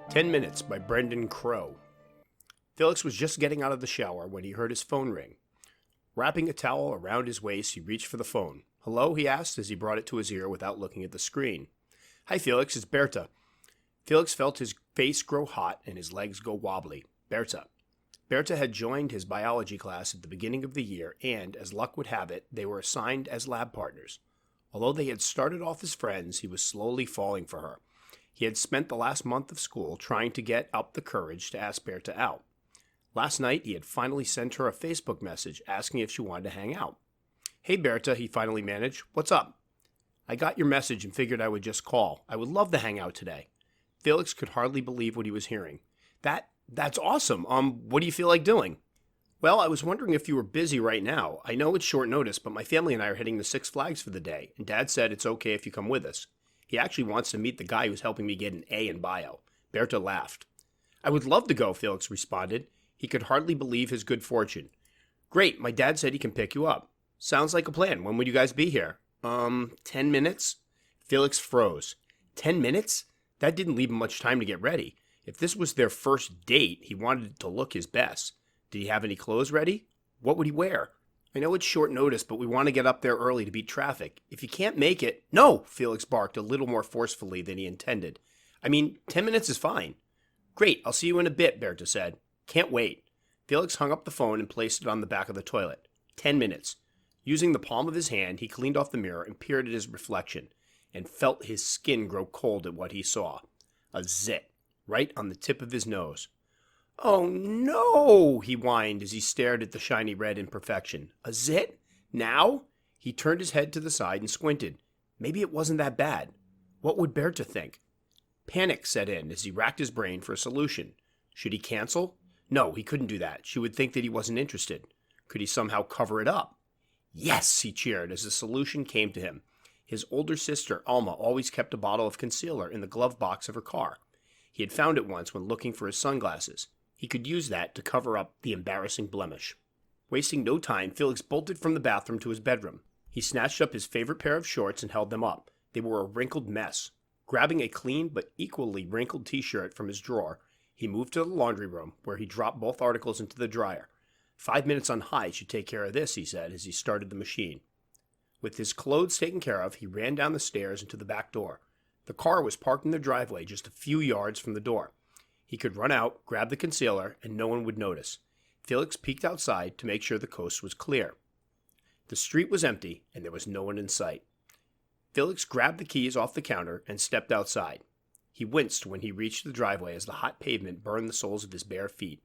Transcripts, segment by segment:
10 Minutes by Brendan Crow. Felix was just getting out of the shower when he heard his phone ring. Wrapping a towel around his waist, he reached for the phone. "Hello?" he asked as he brought it to his ear without looking at the screen. "Hi, Felix, it's Berta." Felix felt his face grow hot and his legs go wobbly. Berta. Berta had joined his biology class at the beginning of the year, and, as luck would have it, they were assigned as lab partners. Although they had started off as friends, he was slowly falling for her. He had spent the last month of school trying to get up the courage to ask Berta out. Last night, he had finally sent her a Facebook message asking if she wanted to hang out. "Hey, Berta," he finally managed. "What's up?" "I got your message and figured I would just call. I would love to hang out today." Felix could hardly believe what he was hearing. That's awesome. What do you feel like doing?" "Well, I was wondering if you were busy right now. I know it's short notice, but my family and I are heading to Six Flags for the day, and Dad said it's okay if you come with us. He actually wants to meet the guy who's helping me get an A in bio." Berta laughed. "I would love to go," Felix responded. He could hardly believe his good fortune. "Great, my dad said he can pick you up." "Sounds like a plan. When would you guys be here?" 10 minutes? Felix froze. 10 minutes? That didn't leave him much time to get ready. If this was their first date, he wanted it to look his best. Did he have any clothes ready? What would he wear? "I know it's short notice, but we want to get up there early to beat traffic. If you can't make it—" "No!" Felix barked a little more forcefully than he intended. 10 minutes is fine." "Great, I'll see you in a bit," Berta said. "Can't wait." Felix hung up the phone and placed it on the back of the toilet. 10 minutes. Using the palm of his hand, he cleaned off the mirror and peered at his reflection, and felt his skin grow cold at what he saw. A zit, right on the tip of his nose. "Oh no," he whined as he stared at the shiny red imperfection. "A zit? Now?" He turned his head to the side and squinted. Maybe it wasn't that bad. What would Berta think? Panic set in as he racked his brain for a solution. Should he cancel? No, he couldn't do that. She would think that he wasn't interested. Could he somehow cover it up? Yes, he cheered as the solution came to him. His older sister, Alma, always kept a bottle of concealer in the glove box of her car. He had found it once when looking for his sunglasses. He could use that to cover up the embarrassing blemish. Wasting no time, Felix bolted from the bathroom to his bedroom. He snatched up his favorite pair of shorts and held them up. They were a wrinkled mess. Grabbing a clean but equally wrinkled t-shirt from his drawer, he moved to the laundry room, where he dropped both articles into the dryer. 5 minutes on high should take care of this, he said as he started the machine. With his clothes taken care of, he ran down the stairs and to the back door. The car was parked in the driveway just a few yards from the door. He could run out, grab the concealer, and no one would notice. Felix peeked outside to make sure the coast was clear. The street was empty, and there was no one in sight. Felix grabbed the keys off the counter and stepped outside. He winced when he reached the driveway as the hot pavement burned the soles of his bare feet.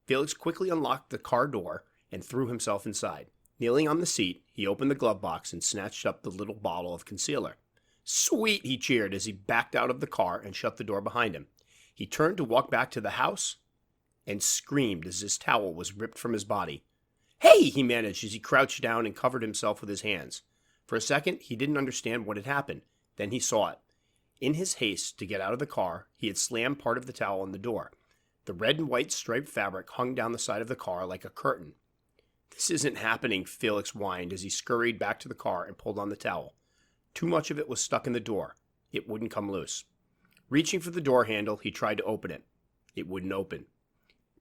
Felix quickly unlocked the car door and threw himself inside. Kneeling on the seat, he opened the glove box and snatched up the little bottle of concealer. "Sweet!" he cheered as he backed out of the car and shut the door behind him. He turned to walk back to the house and screamed as his towel was ripped from his body. "Hey!" he managed as he crouched down and covered himself with his hands. For a second, he didn't understand what had happened. Then he saw it. In his haste to get out of the car, he had slammed part of the towel on the door. The red and white striped fabric hung down the side of the car like a curtain. "This isn't happening," Felix whined as he scurried back to the car and pulled on the towel. Too much of it was stuck in the door. It wouldn't come loose. Reaching for the door handle, he tried to open it. It wouldn't open.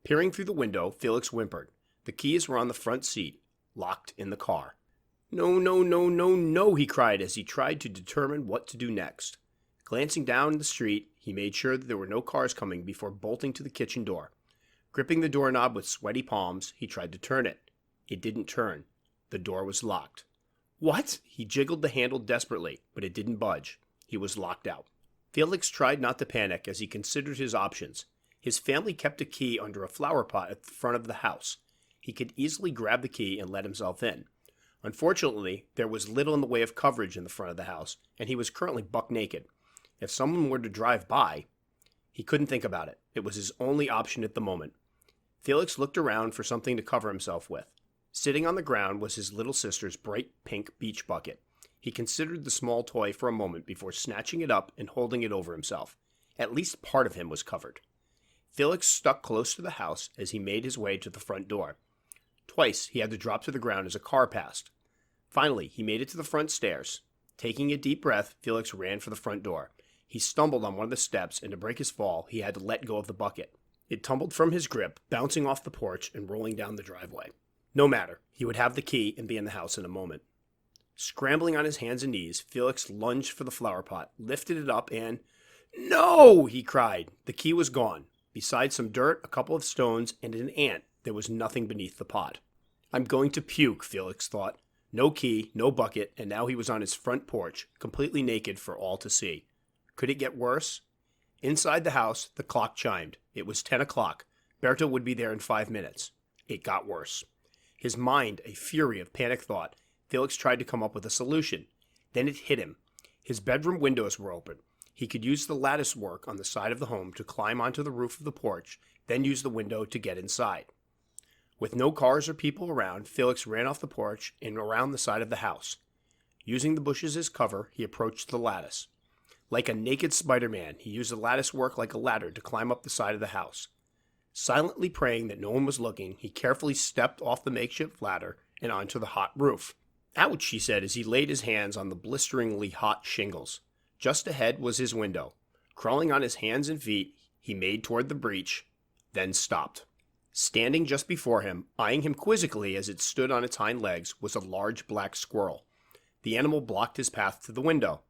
Peering through the window, Felix whimpered. The keys were on the front seat, locked in the car. "No, no, no, no, no," he cried as he tried to determine what to do next. Glancing down the street, he made sure that there were no cars coming before bolting to the kitchen door. Gripping the doorknob with sweaty palms, he tried to turn it. It didn't turn. The door was locked. What? He jiggled the handle desperately, but it didn't budge. He was locked out. Felix tried not to panic as he considered his options. His family kept a key under a flower pot at the front of the house. He could easily grab the key and let himself in. Unfortunately, there was little in the way of coverage in the front of the house, and he was currently buck naked. If someone were to drive by, he couldn't think about it. It was his only option at the moment. Felix looked around for something to cover himself with. Sitting on the ground was his little sister's bright pink beach bucket. He considered the small toy for a moment before snatching it up and holding it over himself. At least part of him was covered. Felix stuck close to the house as he made his way to the front door. Twice he had to drop to the ground as a car passed. Finally, he made it to the front stairs. Taking a deep breath, Felix ran for the front door. He stumbled on one of the steps, and to break his fall, he had to let go of the bucket. It tumbled from his grip, bouncing off the porch and rolling down the driveway. No matter, he would have the key and be in the house in a moment. Scrambling on his hands and knees, Felix lunged for the flower pot, lifted it up, and... "No!" he cried. The key was gone. Besides some dirt, a couple of stones, and an ant, there was nothing beneath the pot. I'm going to puke, Felix thought. No key, no bucket, and now he was on his front porch, completely naked for all to see. Could it get worse? Inside the house, the clock chimed. It was 10 o'clock. Berta would be there in 5 minutes. It got worse. His mind a fury of panic thought, Felix tried to come up with a solution. Then it hit him. His bedroom windows were open. He could use the lattice work on the side of the home to climb onto the roof of the porch, then use the window to get inside. With no cars or people around, Felix ran off the porch and around the side of the house. Using the bushes as cover, he approached the lattice. Like a naked Spider-Man, he used the lattice work like a ladder to climb up the side of the house. Silently praying that no one was looking, he carefully stepped off the makeshift ladder and onto the hot roof. "Ouch," he said as he laid his hands on the blisteringly hot shingles. Just ahead was his window. Crawling on his hands and feet, he made toward the breach, then stopped. Standing just before him, eyeing him quizzically as it stood on its hind legs, was a large black squirrel. The animal blocked his path to the window.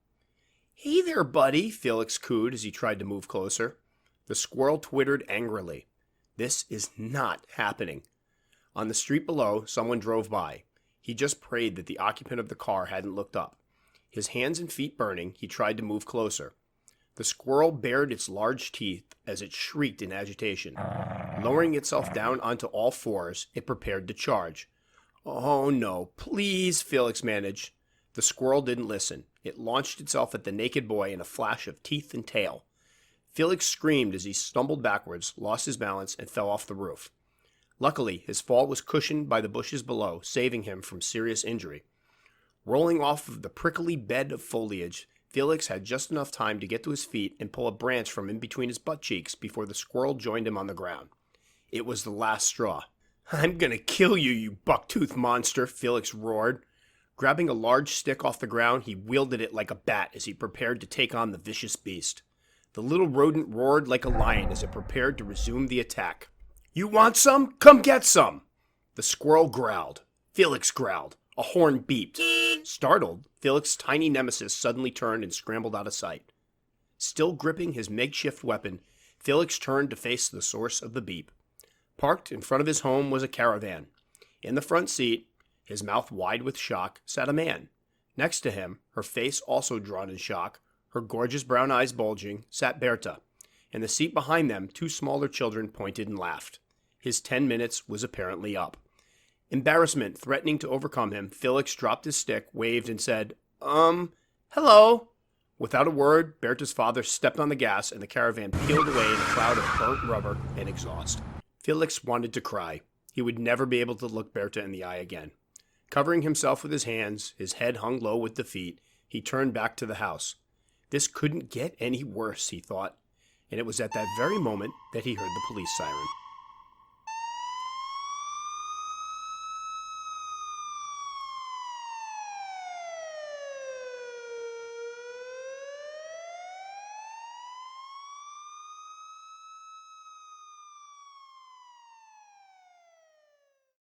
"Hey there, buddy," Felix cooed as he tried to move closer. The squirrel twittered angrily. This is not happening. On the street below, someone drove by. He just prayed that the occupant of the car hadn't looked up. His hands and feet burning, he tried to move closer. The squirrel bared its large teeth as it shrieked in agitation. Lowering itself down onto all fours, it prepared to charge. "Oh no, please," Felix managed. The squirrel didn't listen. It launched itself at the naked boy in a flash of teeth and tail. Felix screamed as he stumbled backwards, lost his balance, and fell off the roof. Luckily, his fall was cushioned by the bushes below, saving him from serious injury. Rolling off of the prickly bed of foliage, Felix had just enough time to get to his feet and pull a branch from in between his butt cheeks before the squirrel joined him on the ground. It was the last straw. "I'm gonna kill you, you buck-toothed monster," Felix roared. Grabbing a large stick off the ground, he wielded it like a bat as he prepared to take on the vicious beast. The little rodent roared like a lion as it prepared to resume the attack. "You want some? Come get some!" The squirrel growled. Felix growled. A horn beeped. Startled, Felix's tiny nemesis suddenly turned and scrambled out of sight. Still gripping his makeshift weapon, Felix turned to face the source of the beep. Parked in front of his home was a caravan. In the front seat, his mouth wide with shock, sat a man. Next to him, her face also drawn in shock, her gorgeous brown eyes bulging, sat Berta. In the seat behind them, 2 smaller children pointed and laughed. His 10 minutes was apparently up. Embarrassment threatening to overcome him, Felix dropped his stick, waved, and said, hello." Without a word, Berta's father stepped on the gas, and the caravan peeled away in a cloud of burnt rubber and exhaust. Felix wanted to cry. He would never be able to look Berta in the eye again. Covering himself with his hands, his head hung low with defeat, he turned back to the house. This couldn't get any worse, he thought, and it was at that very moment that he heard the police siren.